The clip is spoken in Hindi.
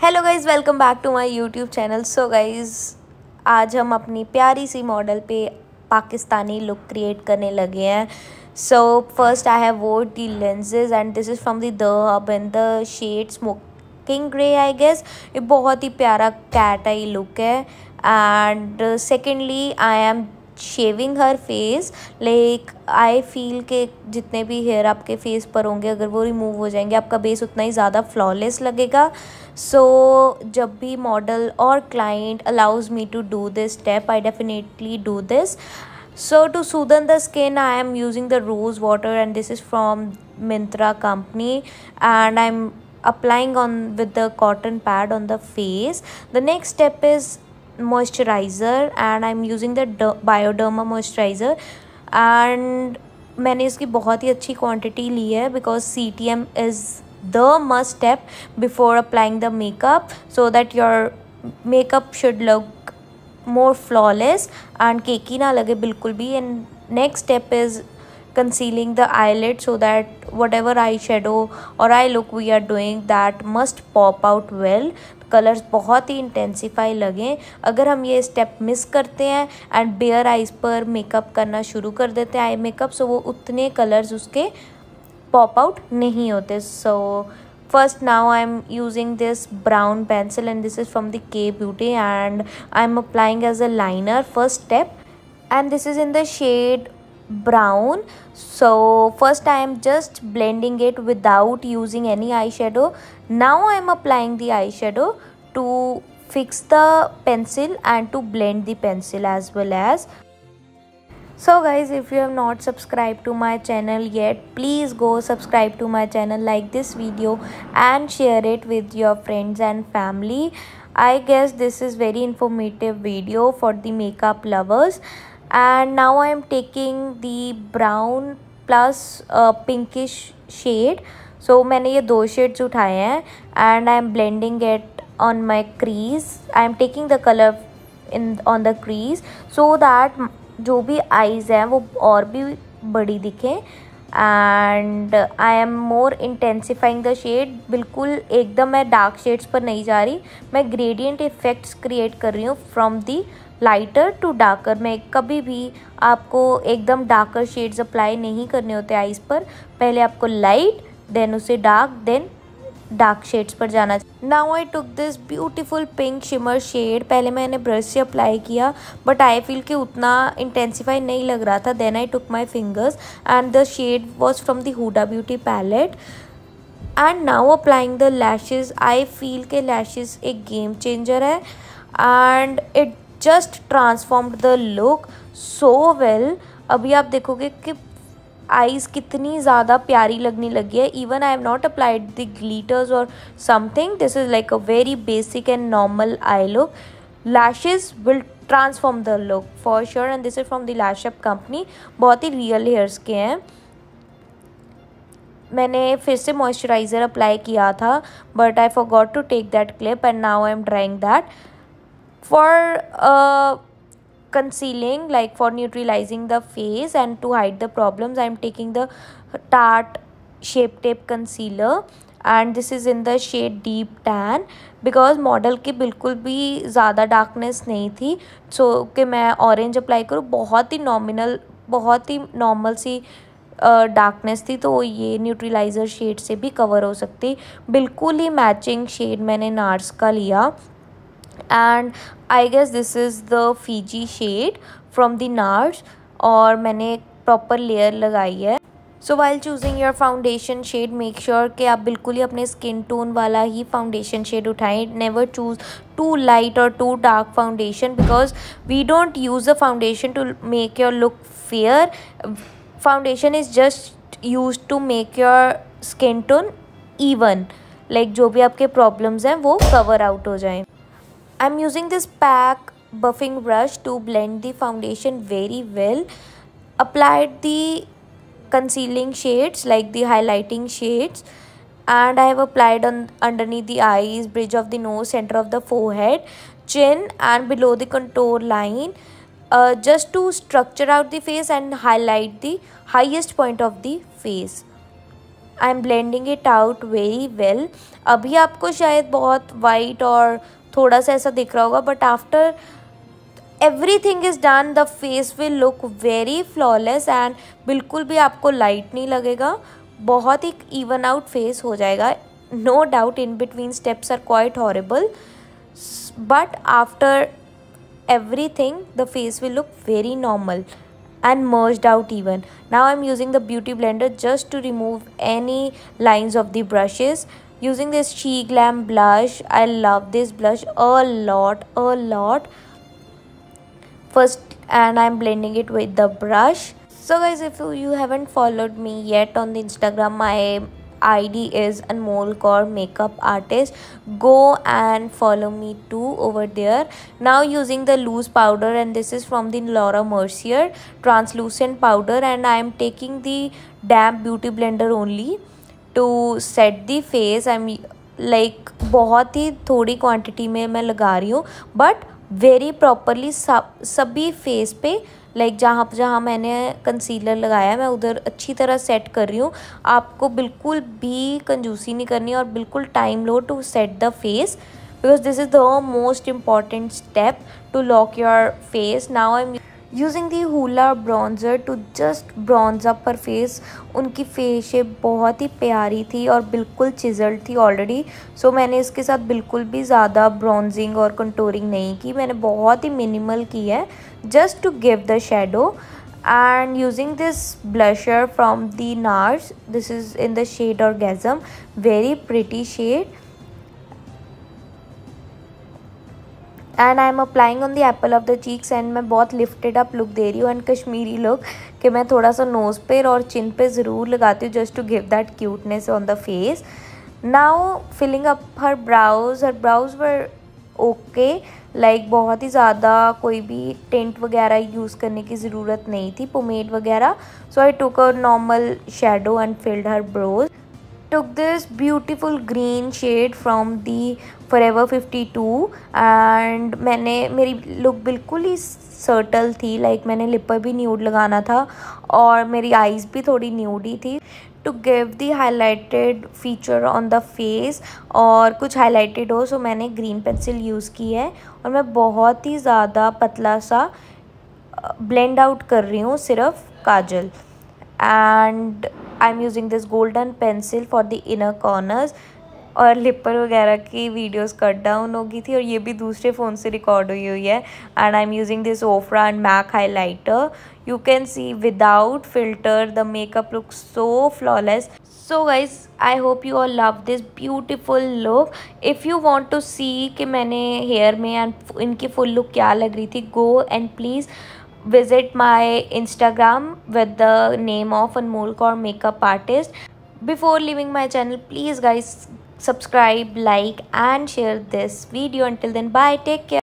Hello guys, welcome back to my YouTube channel. So guys, आज हम अपनी प्यारी सी मॉडल पे पाकिस्तानी लुक क्रिएट करने लगे हैं। So first I have wore the lenses and this is from the hub in the shade smoking grey I guess. ये बहुत ही प्यारा कैट आई लुक है। And secondly I am shaving her face. Like I feel के जितने भी हेयर आपके फेस पर होंगे, अगर वो रिमूव हो जाएंगे, आपका बेस उतना ही ज़्यादा फ्लॉलेस लगेगा। सो जब भी मॉडल और client allows me to do this step, I definitely do this. So to soothe the skin, I am using the rose water and this is from Myntra company, and I'm applying on with the cotton pad on the face. The next step is moisturizer and I'm using the Bioderma moisturizer, and मैंने इसकी बहुत ही अच्छी क्वांटिटी ली है because CTM is the must step before applying the makeup so that your makeup should look more flawless and cakey ना लगे बिल्कुल भी. And next step is concealing the eyelid so that whatever eyeshadow or eye look we are doing that must pop out well. Colours बहुत ही इंटेंसिफाई लगें. अगर हम ये स्टेप मिस करते हैं एंड बेयर आइज़ पर मेकअप करना शुरू कर देते हैं आई मेकअप, सो वो उतने कलर्स उसके पॉप आउट नहीं होते. सो first now I'm using this brown pencil and this is from the K Beauty and I'm applying as a liner first step, and this is in the shade brown. So first I am just blending it without using any eyeshadow. Now I am applying the eyeshadow to fix the pencil and to blend the pencil as well as. So guys, if you have not subscribed to my channel yet, please go subscribe to my channel, like this video and share it with your friends and family. I guess this is very informative video for the makeup lovers. And now I am taking the brown plus pinkish shade. So मैंने ये दो shades उठाए हैं and I am blending it on my crease. I am taking the color on the crease so that जो भी आईज़ हैं वो और भी बड़ी दिखें. And I am more intensifying the shade. बिल्कुल एकदम मैं डार्क शेड्स पर नहीं जा रही, मैं ग्रेडियंट इफ़ेक्ट्स क्रिएट कर रही हूँ from the lighter to darker. मैं कभी भी आपको एकदम डार्कर शेड्स अप्लाई नहीं करने होते आईज़ पर. पहले आपको लाइट, देन उसे डार्क, देन डार्क शेड्स पर जाना. Now I took this beautiful pink shimmer shade. पहले मैंने ब्रश से अप्लाई किया बट आई फील कि उतना इंटेंसिफाई नहीं लग रहा था. Then I took my fingers and the shade was from the Huda beauty palette. And now applying the lashes. I feel के लैशेज़ एक गेम चेंजर है and it just transformed the look so well. अभी आप देखोगे कि आईज़ कितनी ज़्यादा प्यारी लगने लगी है. Even I have not applied the glitters और something. This is like a very basic and normal eye look. Lashes will transform the look for sure and this is from the lash up company. बहुत ही रियल हेयर्स के हैं. मैंने फिर से मॉइस्चराइज़र अप्लाई किया था but I forgot to take that clip and now I am drawing that for concealing, like for neutralizing the face and to hide the problems. I am taking the Tarte Shape Tape concealer and this is in the shade deep tan because model की बिल्कुल भी ज़्यादा डार्कनेस नहीं थी. सो कि मैं ऑरेंज अप्लाई करूँ, बहुत ही नॉर्मल सी डार्कनेस थी, तो ये न्यूट्रलाइज़र शेड से भी कवर हो सकती. बिल्कुल ही मैचिंग शेड मैंने नार्स का लिया. And I guess this is the Fiji shade from the NARS और मैंने प्रॉपर लेयर लगाई है. So while choosing your foundation shade, make sure कि आप बिल्कुल ही अपने स्किन टोन वाला ही फाउंडेशन शेड उठाएं. नेवर चूज़ टू लाइट और too dark foundation because we don't use a foundation to make your look fair. Foundation is just use to make your skin tone even, like जो भी आपके प्रॉब्लम्स हैं वो कवर आउट हो जाएं. I'm using this pack buffing brush to blend the foundation very well. Applied the concealing shades like the highlighting shades and I have applied on underneath the eyes, bridge of the nose, center of the forehead, chin and below the contour line just to structure out the face and highlight the highest point of the face. I am blending it out very well. अभी आपको शायद बहुत वाइट और थोड़ा सा ऐसा दिख रहा होगा, but after everything is done the face will look very flawless and बिल्कुल भी आपको लाइट नहीं लगेगा, बहुत ही इवन आउट फेस हो जाएगा। No doubt in between steps are quite horrible, but after everything the face will look very normal and merged out even. Now I'm using the beauty blender just to remove any lines of the brushes. Using this She Glam blush, I love this blush a lot first, and I'm blending it with the brush. So guys, if you haven't followed me yet on the Instagram, my ID is Anmol Kaur Makeup Artist. Go and follow me too over there. Now using the loose powder, and this is from the Laura Mercier translucent powder, and I am taking the damp beauty blender only to set the face. I'm like बहुत ही थोड़ी क्वांटिटी में मैं लगा रही हूँ, बट वेरी प्रॉपरली सभी फेस पे, लाइक जहाँ जहाँ मैंने कंसीलर लगाया मैं उधर अच्छी तरह सेट कर रही हूँ। आपको बिल्कुल भी कंजूसी नहीं करनी और बिल्कुल टाइम लो to set the face, because this is the most important step to lock your face. Now I am using the hula bronzer to just bronze up her face. उनकी फेस शेप बहुत ही प्यारी थी और बिल्कुल चिजल्ड थी ऑलरेडी, सो मैंने इसके साथ बिल्कुल भी ज़्यादा ब्रॉन्जिंग और कंटूरिंग नहीं की, मैंने बहुत ही मिनिमल की है just to give the shadow. And using this blusher from the NARS, this is in the shade Orgasm, very pretty shade, and I am applying on the apple of the cheeks, and मैं बहुत lifted up look दे रही हूँ and कश्मीरी look कि मैं थोड़ा सा nose पे और chin पे ज़रूर लगाती हूँ just to give that cuteness on the face. Now filling up her brows were okay, like बहुत ही ज़्यादा कोई भी टेंट वगैरह यूज़ करने की ज़रूरत नहीं थी, पोमेड वगैरह. So I took a normal shadow and filled her brows. Took this beautiful green shade from the Forever 52 and मेरी लुक बिल्कुल ही सर्टल थी, लाइक मैंने लिप पर भी न्यूड लगाना था और मेरी आईज़ भी थोड़ी न्यूड ही थी to give the highlighted feature on the face, और कुछ हाईलाइटेड हो, सो मैंने ग्रीन पेंसिल यूज़ की है और मैं बहुत ही ज़्यादा पतला सा ब्लेंड आउट कर रही हूँ सिर्फ काजल. And I am using this golden pencil for the inner corners. और लिपर वगैरह की वीडियोस कट डाउन हो गई थी और ये भी दूसरे फ़ोन से रिकॉर्ड हुई है. And I am using this Ofra and MAC highlighter. You can see without filter the makeup looks so flawless. So guys, I hope you all love this beautiful look. If you want to see कि मैंने hair में and इनकी full look क्या लग रही थी, go and please visit my Instagram with the name of Anmol Kaur Makeup Artist. Before leaving my channel, please guys subscribe, like and share this video. Until then, bye, take care.